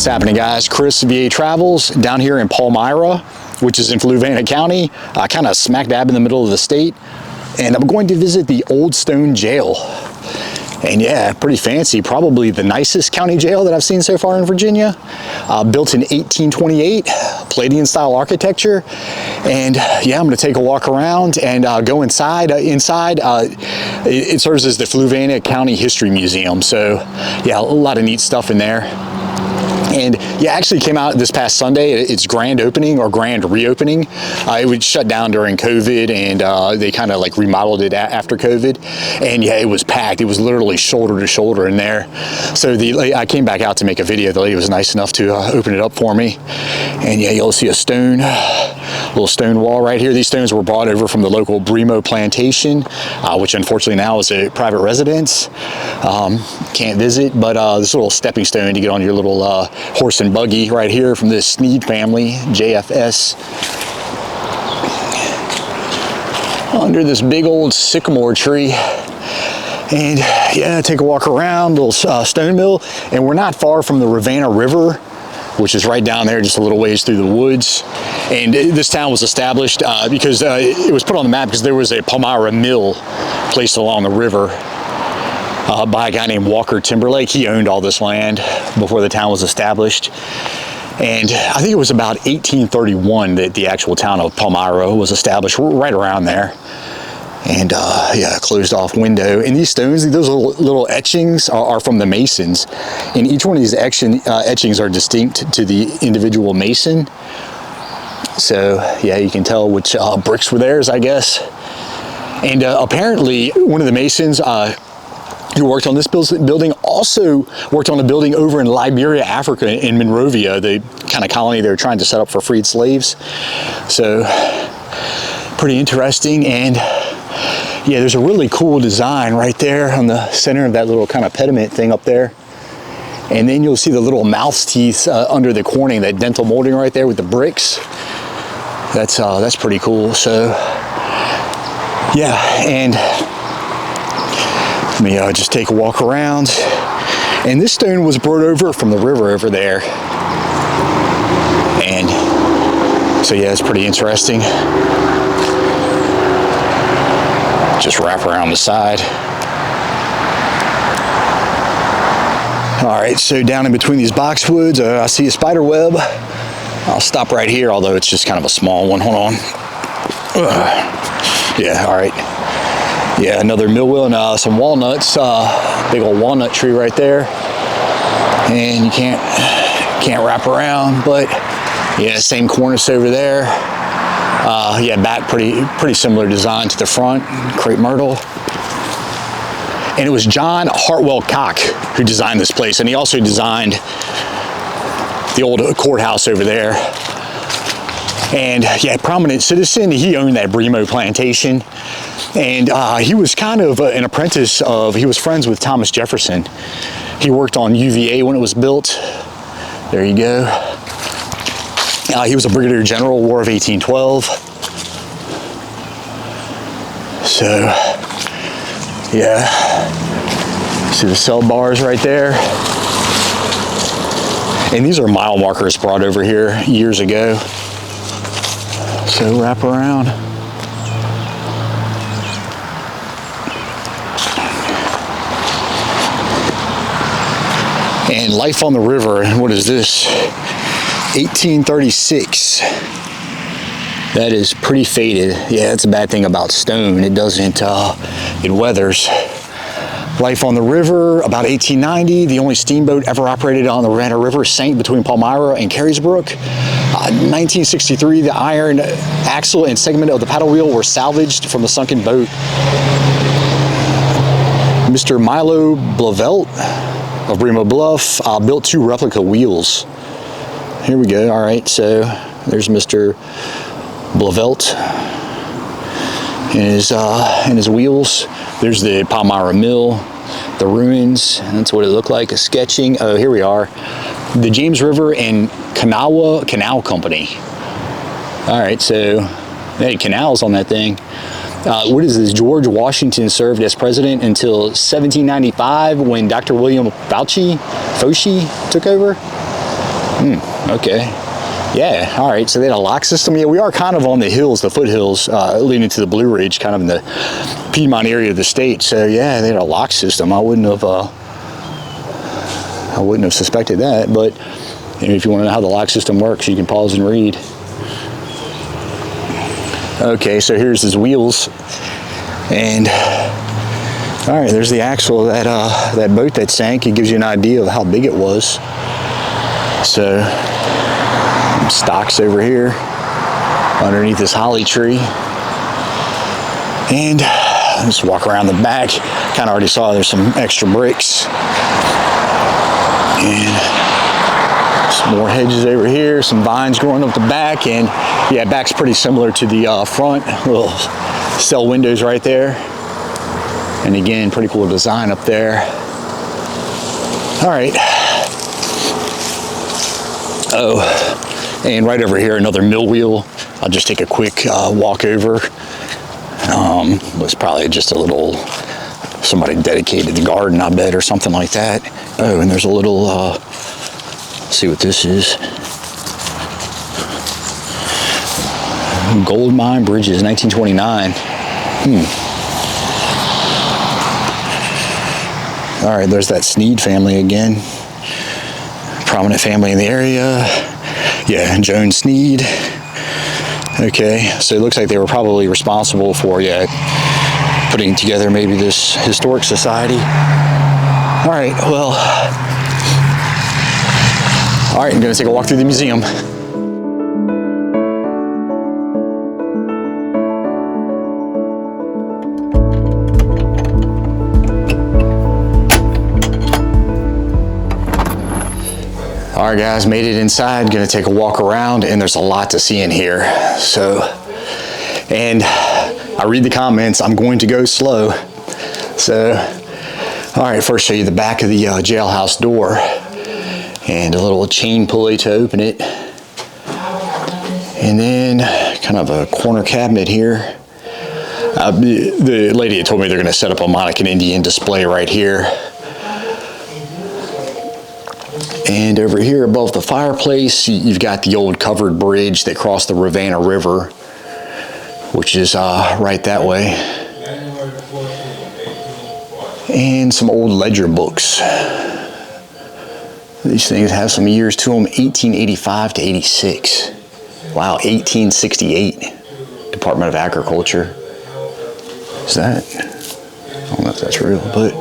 What's happening, guys? Chris, VA Travels, down here in Palmyra, which is in Fluvanna County, kind of smack dab in the middle of the state. And I'm going to visit the Old Stone Jail. And yeah, pretty fancy, probably the nicest county jail that I've seen so far in Virginia. Built in 1828, Palladian style architecture. And yeah, I'm gonna take a walk around and go inside. It serves as the Fluvanna County History Museum. So yeah, a lot of neat stuff in there. And yeah, actually came out this past Sunday. It's grand opening or grand reopening. It was shut down during COVID, and they kind of like remodeled it after COVID. And yeah, it was packed. It was literally shoulder to shoulder in there. So I came back out to make a video. The lady was nice enough to open it up for me. And yeah, you'll see a little stone wall right here. These stones were brought over from the local Bremo plantation, which unfortunately now is a private residence. Can't visit, but this little stepping stone to get on your little horse and buggy right here from this Sneed family, JFS. Under this big old sycamore tree. And yeah, take a walk around, little stone mill. And we're not far from the Rivanna River, which is right down there, just a little ways through the woods. And this town was established because it was put on the map because there was a Palmyra Mill placed along the river by a guy named Walker Timberlake. He owned all this land before the town was established. And I think it was about 1831 that the actual town of Palmyra was established, right around there. And yeah, closed off window. And these stones, those little etchings are from the masons. And each one of these etchings are distinct to the individual mason. So yeah, you can tell which bricks were theirs, I guess. And apparently one of the masons who worked on this building also worked on a building over in Liberia, Africa, in Monrovia, the kind of colony they were trying to set up for freed slaves. So pretty interesting. And yeah, there's a really cool design right there on the center of that little kind of pediment thing up there. And then you'll see the little mouse teeth under the corning, that dental molding right there with the bricks. That's pretty cool. So yeah, and let me just take a walk around. And this stone was brought over from the river over there. And so yeah, it's pretty interesting. Just wrap around the side. All right, so down in between these boxwoods, I see a spider web. I'll stop right here, although it's just kind of a small one. Hold on. Yeah, all right. Yeah, another mill wheel and some walnuts. Big old walnut tree right there. And you can't wrap around, but yeah, same cornice over there. Yeah, back pretty similar design to the front, crepe myrtle. And it was John Hartwell Cocke who designed this place, and he also designed the old courthouse over there. And yeah, prominent citizen. He owned that Bremo plantation, and he was kind of an apprentice of. He was friends with Thomas Jefferson. He worked on UVA when it was built. There you go. He was a brigadier general, War of 1812. So, yeah, see the cell bars right there. And these are mile markers brought over here years ago. So wrap around. And life on the river, what is this? 1836. That is pretty faded. Yeah, that's a bad thing about stone. It doesn't, it weathers. Life on the river, about 1890. The only steamboat ever operated on the Rivanna River sank between Palmyra and Carysbrook. 1963, the iron axle and segment of the paddle wheel were salvaged from the sunken boat. Mr. Milo Blavelt of Bremo Bluff built 2 replica wheels. Here we go. All right, so there's Mr. Blavelt and his wheels. There's the Palmyra Mill, the ruins, and that's what it looked like. A sketching. Oh, here we are. The James River and Kanawha Canal Company. All right, so hey, canals on that thing. What is this? George Washington served as president until 1795 when Dr. William Fauci took over. Okay. Yeah, all right, so they had a lock system. Yeah, we are kind of on the hills, the foothills, leading to the Blue Ridge, kind of in the Piedmont area of the state. So yeah, they had a lock system. I wouldn't have suspected that, but if you want to know how the lock system works, you can pause and read. Okay, so here's his wheels, and all right, there's the axle of that boat that sank. It gives you an idea of how big it was. So stocks over here underneath this holly tree, and just walk around the back. Kind of already saw there's some extra bricks, and some more hedges over here, some vines growing up the back, and yeah, back's pretty similar to the front. Little cell windows right there, and again, pretty cool design up there. All right. Oh, and right over here, another mill wheel. I'll just take a quick walk over. Was probably just a little, somebody dedicated the garden, I bet, or something like that. Oh, and there's a little, let's see what this is. Gold mine bridges, 1929. All right, there's that Sneed family again. Prominent family in the area. Yeah, Joan Sneed. Okay, so it looks like they were probably responsible for, yeah, putting together maybe this historic society. All right, well, all right, I'm gonna take a walk through the museum. All right, guys, made it inside. Gonna take a walk around, and there's a lot to see in here. So, and I read the comments, I'm going to go slow. So, all right, first show you the back of the jailhouse door, and a little chain pulley to open it. And then kind of a corner cabinet here. The lady had told me they're gonna set up a Monacan Indian display right here. And over here above the fireplace, you've got the old covered bridge that crossed the Rivanna River, which is right that way. And some old ledger books. These things have some years to them, 1885 to 86. Wow, 1868, Department of Agriculture. Is that? I don't know if that's real, but.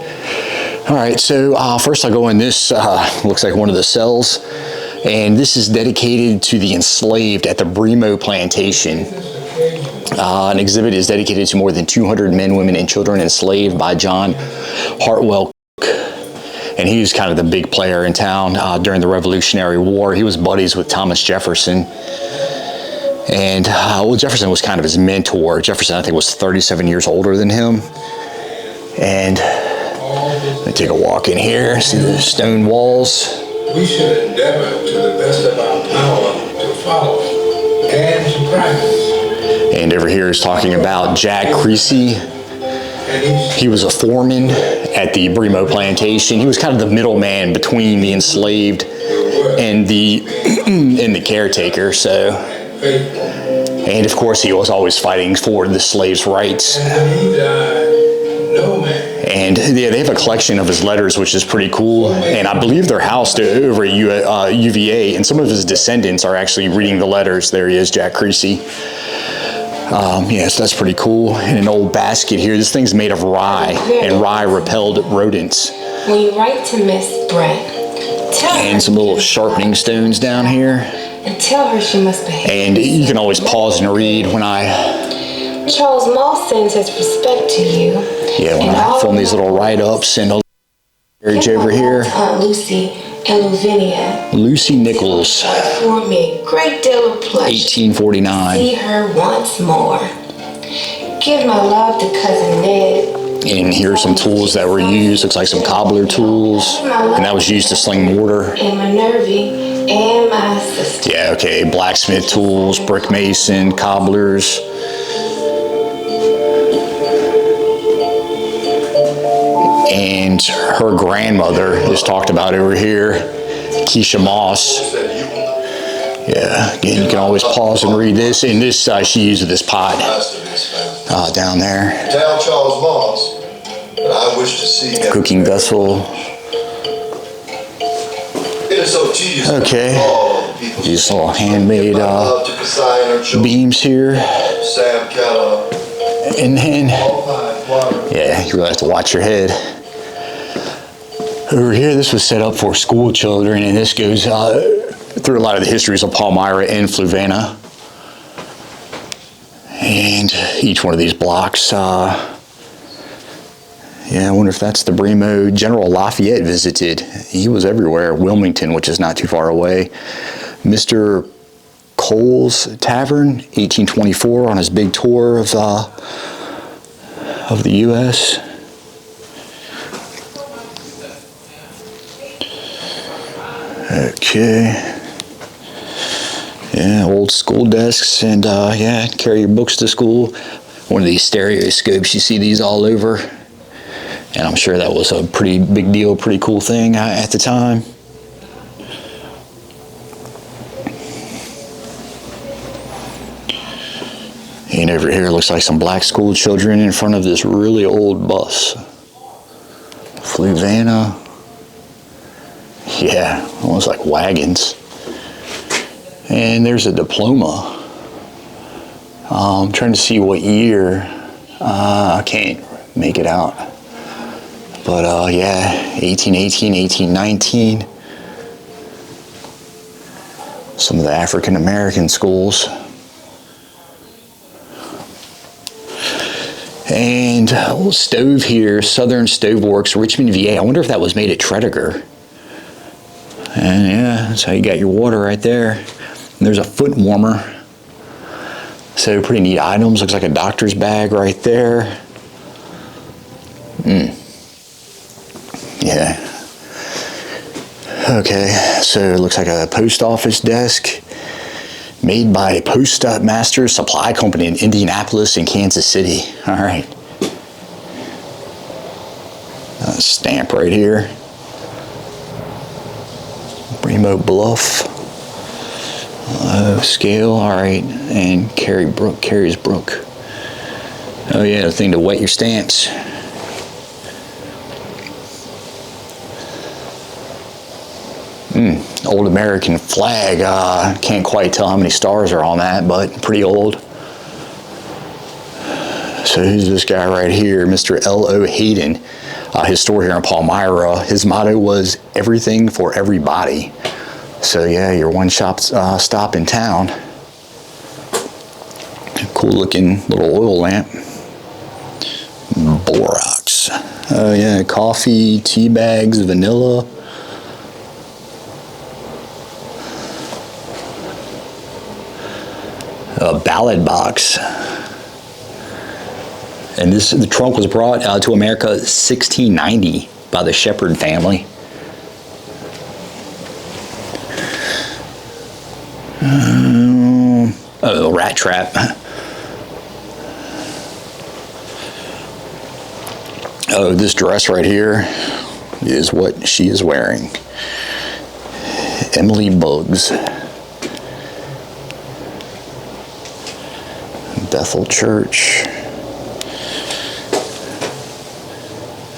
All right, so first I'll go in this, looks like one of the cells, and this is dedicated to the enslaved at the Bremo plantation. An exhibit is dedicated to more than 200 men, women, and children enslaved by John Hartwell Cocke. And he was kind of the big player in town during the Revolutionary War. He was buddies with Thomas Jefferson. And well, Jefferson was kind of his mentor. Jefferson, I think, was 37 years older than him. And let me take a walk in here, see the stone walls. We should endeavor to the best of our power to follow and to practice. And over here is talking about Jack Creasy. He was a foreman at the Bremo plantation. He was kind of the middleman between the enslaved and the and the caretaker. So, and of course, he was always fighting for the slaves' rights. And yeah, they have a collection of his letters, which is pretty cool. And I believe they're housed over at UVA, and some of his descendants are actually reading the letters. There he is, Jack Creasy. Yeah, so that's pretty cool. And an old basket here. This thing's made of rye, and rye repelled rodents. When you write to Miss Brett, tell her. And some little sharpening stones down here. And tell her she must behave. And you can always pause and read when I... Charles Moss sends his respect to you. Yeah, when I film these little write-ups and a marriage over here. Aunt Lucy and Lavinia. Lucy Nichols. For me a great deal of pleasure. 1849. See her once more. Give my love to Cousin Ned. And here are some tools that were used. Looks like some cobbler tools. And that was used to sling mortar. And my Nervy and my sister. Yeah, okay. Blacksmith tools, brick mason, cobblers. And her grandmother is talked about over here, Keisha Moss. Yeah, again, you can always pause and read this. In this, she uses this pot down there. Tell Charles Moss that I wish to see him. Cooking vessel. It is so tedious. Okay, these little handmade beams here. Sam Keller. And then, yeah, you really have to watch your head. Over here, this was set up for school children, and this goes through a lot of the histories of Palmyra and Fluvanna. And each one of these blocks, yeah, I wonder if that's the Bremo General Lafayette visited. He was everywhere. Wilmington, which is not too far away. Mr. Cole's Tavern, 1824, on his big tour of the U.S. Okay. Yeah, old school desks, and yeah, carry your books to school. One of these stereoscopes, you see these all over. And I'm sure that was a pretty big deal, pretty cool thing at the time. And over here looks like some black school children in front of this really old bus. Fluvanna. Yeah, almost like wagons. And there's a diploma. I'm trying to see what year. I can't make it out. But yeah, 1818, 1819. Some of the African American schools. And a little stove here, Southern Stove Works, Richmond, VA. I wonder if that was made at Tredegar. And yeah, that's how you got your water right there. And there's a foot warmer. So pretty neat items. Looks like a doctor's bag right there. Yeah. Okay, so it looks like a post office desk made by Postmaster Supply Company in Indianapolis and Kansas City. All right. A stamp right here. Bremo Bluff. Scale, all right. And Carries Brook. Oh yeah, the thing to wet your stamps. Old American flag. Can't quite tell how many stars are on that, but pretty old. So who's this guy right here? Mr. L.O. Hayden, his store here in Palmyra. His motto was everything for everybody. So yeah, your one-stop stop in town. Cool looking little oil lamp. Borax. Oh yeah, coffee, tea bags, vanilla. A ballot box. And the trunk was brought to America 1690 by the Shepherd family. Oh, rat trap. Oh, this dress right here is what she is wearing. Emily Buggs. Bethel Church.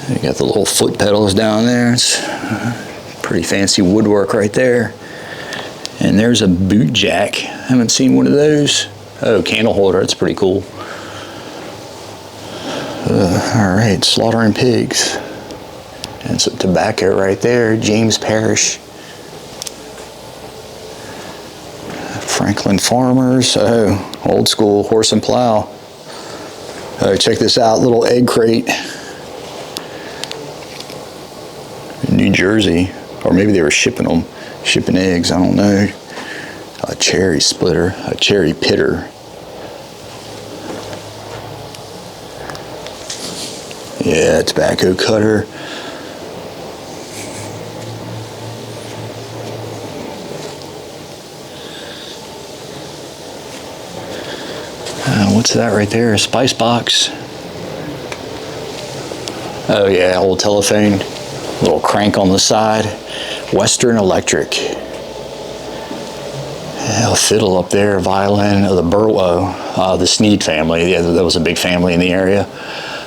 You got the little foot pedals down there. It's pretty fancy woodwork right there. And there's a boot jack. Haven't seen one of those. Oh, candle holder. That's pretty cool. All right, slaughtering pigs. And some tobacco right there. James Parish. Franklin Farmers. Oh, old school horse and plow. Oh, check this out. Little egg crate. In New Jersey. Or maybe they were shipping them. Shipping eggs, I don't know. A cherry splitter, a cherry pitter. Yeah, tobacco cutter. What's that right there? A spice box. Oh yeah, old telephone. Little crank on the side. Western Electric. A fiddle up there, violin, the Burlow, the Sneed family. Yeah, that was a big family in the area.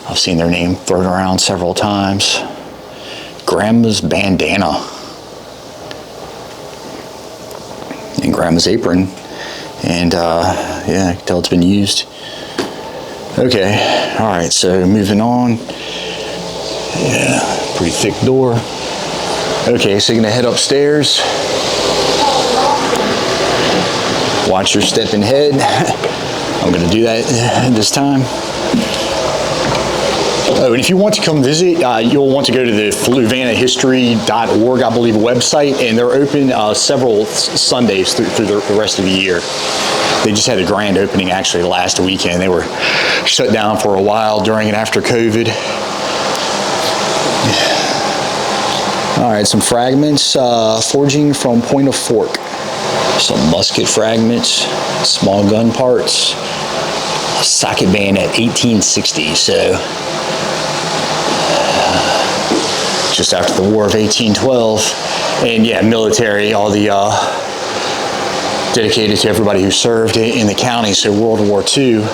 I've seen their name thrown around several times. Grandma's bandana. And Grandma's apron. And yeah, I can tell it's been used. Okay, all right, so moving on. Yeah, pretty thick door. Okay, so you're gonna head upstairs. Watch your step and head. I'm gonna do that this time. Oh, and if you want to come visit, you'll want to go to the FluvannaHistory.org, I believe, website, and they're open several Sundays through the rest of the year. They just had a grand opening actually last weekend. They were shut down for a while during and after COVID. All right, some fragments, forging from point of fork. Some musket fragments, small gun parts, a socket band at 1860, so just after the War of 1812. And yeah, military, all the dedicated to everybody who served in the county, so World War II.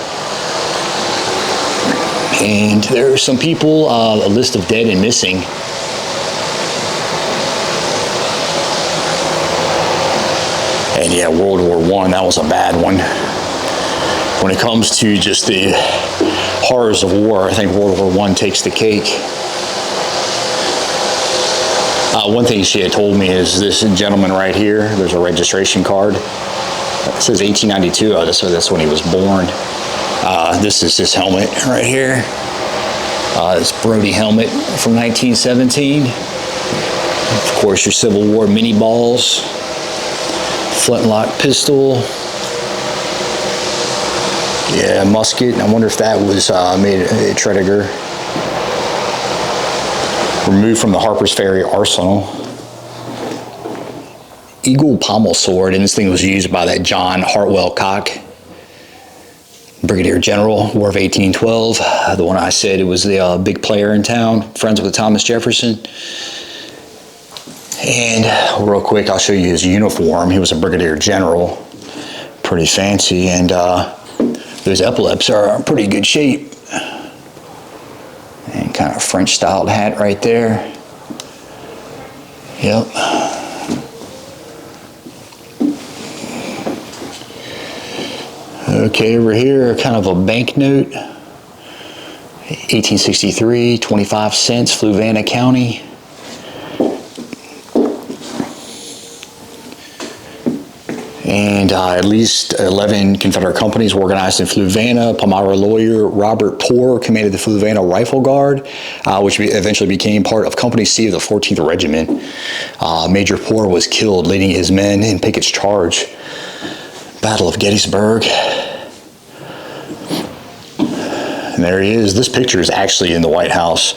And there are some people, a list of dead and missing. And yeah, World War I, that was a bad one. When it comes to just the horrors of war, I think World War I takes the cake. One thing she had told me is this gentleman right here, there's a registration card. It says 1892, so that's when he was born. This is his helmet right here. This Brody helmet from 1917. Of course, your Civil War mini balls. Flintlock pistol. Yeah, musket. I wonder if that was made at Tredegar. Removed from the Harper's Ferry arsenal. Eagle pommel sword, and this thing was used by that John Hartwell Cocke, Brigadier General, War of 1812. The one I said, it was the big player in town, friends with Thomas Jefferson. And real quick, I'll show you his uniform. He was a Brigadier General, pretty fancy, and those epaulets are in pretty good shape. And kind of French styled hat right there. Yep. Okay, over here, kind of a banknote. 1863, 25 cents, Fluvanna County. And at least 11 Confederate companies were organized in Fluvanna. Palmyra lawyer Robert Poor commanded the Fluvanna Rifle Guard, which eventually became part of Company C of the 14th Regiment. Major Poor was killed leading his men in Pickett's charge. Battle of Gettysburg. And there he is. This picture is actually in the White House.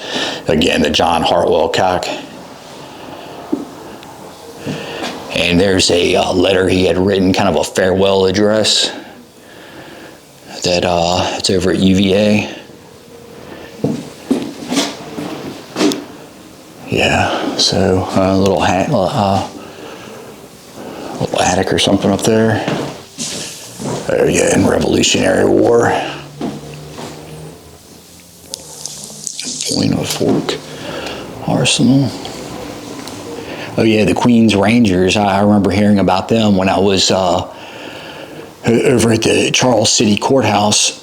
Again, the John Hartwell Cocke. And there's a letter he had written, kind of a farewell address. That it's over at UVA. Yeah, so a little hat, little attic or something up there. Oh yeah, in Revolutionary War. Point of Fork Arsenal. Oh yeah, the Queen's Rangers. I remember hearing about them when I was over at the Charles City Courthouse.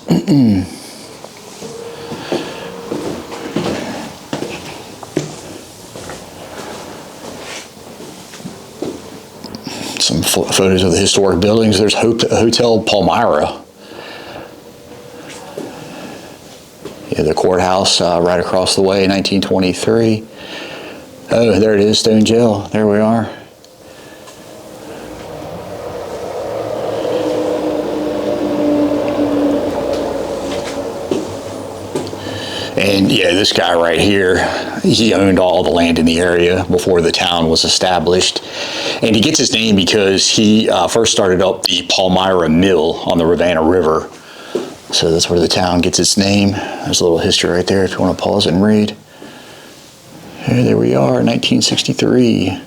Some photos of the historic buildings. There's Hotel Palmyra. Yeah, the courthouse right across the way, 1923. Oh, there it is, Stone Jail. There we are. And yeah, this guy right here, he owned all the land in the area before the town was established. And he gets his name because he first started up the Palmyra Mill on the Rivanna River. So that's where the town gets its name. There's a little history right there if you want to pause and read. Here, there we are, 1963.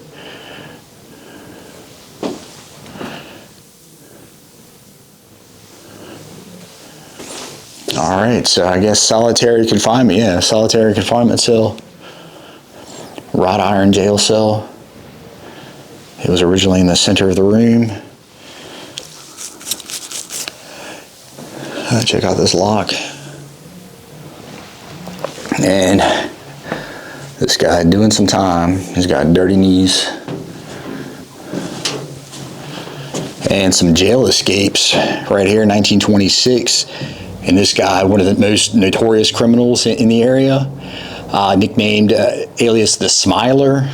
All right, so I guess solitary confinement. Yeah, solitary confinement cell. Wrought iron jail cell. It was originally in the center of the room. Check out this lock. And this guy doing some time. He's got dirty knees. And some jail escapes right here in 1926. And this guy, one of the most notorious criminals in the area, nicknamed alias the Smiler,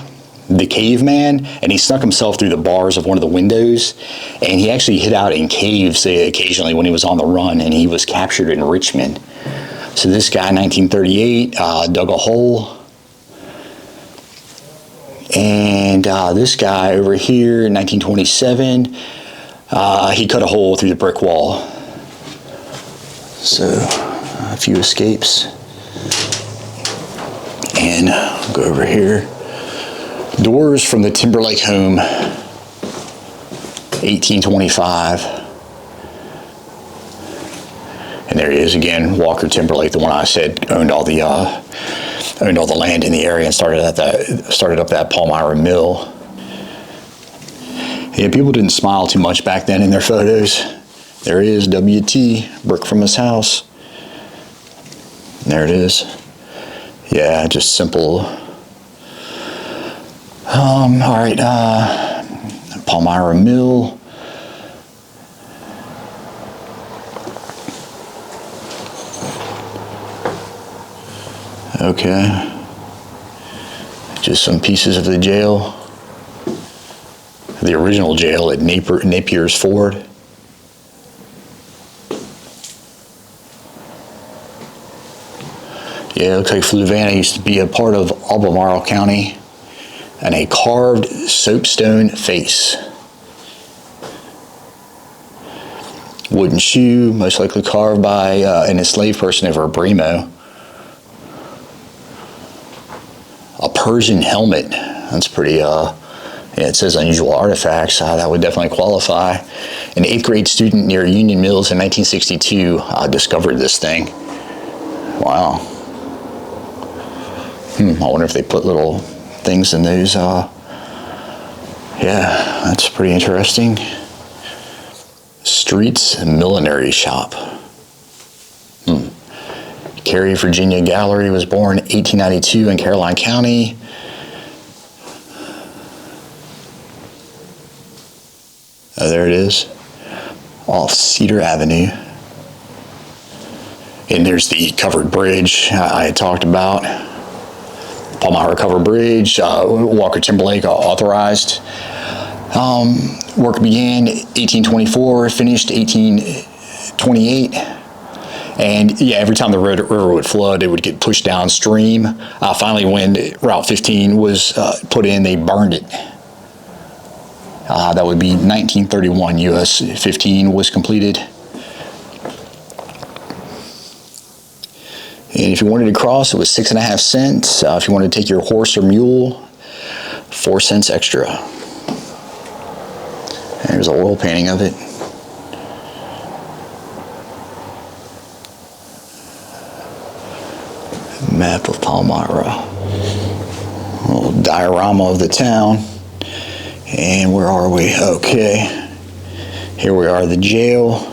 the Caveman, and he snuck himself through the bars of one of the windows, and he actually hid out in caves occasionally when he was on the run, and he was captured in Richmond. So this guy, 1938, dug a hole, and this guy over here, in 1927, he cut a hole through the brick wall. So a few escapes, and I'll go over here. Doors from the Timberlake home, 1825. And there he is again, Walker Timberlake, the one I said owned all the land in the area and started up that Palmyra Mill. Yeah, people didn't smile too much back then in their photos. There he is, WT, brick from his house. There it is. Yeah, just simple. All right, Palmyra Mill. Okay. Just some pieces of the jail. The original jail at Napier's Ford. Yeah, it looks like Fluvanna used to be a part of Albemarle County. And a carved soapstone face. Wooden shoe, most likely carved by an enslaved person over a Bremo. A Persian helmet. That's pretty, yeah, it says unusual artifacts. That would definitely qualify. An 8th grade student near Union Mills in 1962 discovered this thing. Wow. I wonder if they put little things in those. Yeah, that's pretty interesting. Streets Millinery Shop. Cary, Virginia Gallery was born 1892 in Caroline County. Oh, there it is, off Cedar Avenue. And there's the covered bridge I had talked about. Palmyra Covered Bridge, Walker Timberlake authorized. Work began 1824, finished 1828. And yeah, every time the river would flood, it would get pushed downstream. Finally, when Route 15 was put in, they burned it. That would be 1931, US 15 was completed. And if you wanted to cross, it was 6.5 cents. If you wanted to take your horse or mule, 4 cents extra. There's an oil painting of it. Map of Palmyra. A little diorama of the town. And where are we? Okay. Here we are, the jail,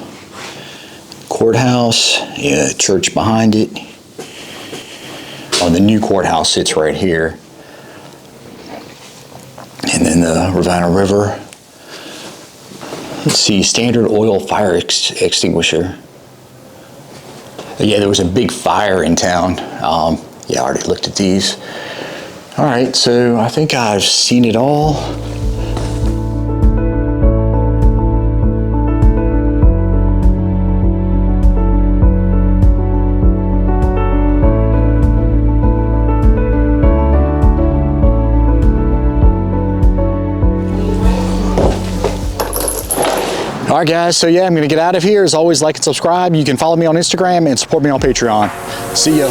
courthouse, yeah, church behind it. Oh, the new courthouse sits right here. And then the Rivanna River. Let's see, standard oil fire extinguisher. Yeah, there was a big fire in town. Yeah, I already looked at these. All right, so I think I've seen it all. All right, guys, so yeah, I'm gonna get out of here. As always, like and subscribe. You can follow me on Instagram and support me on Patreon. See ya.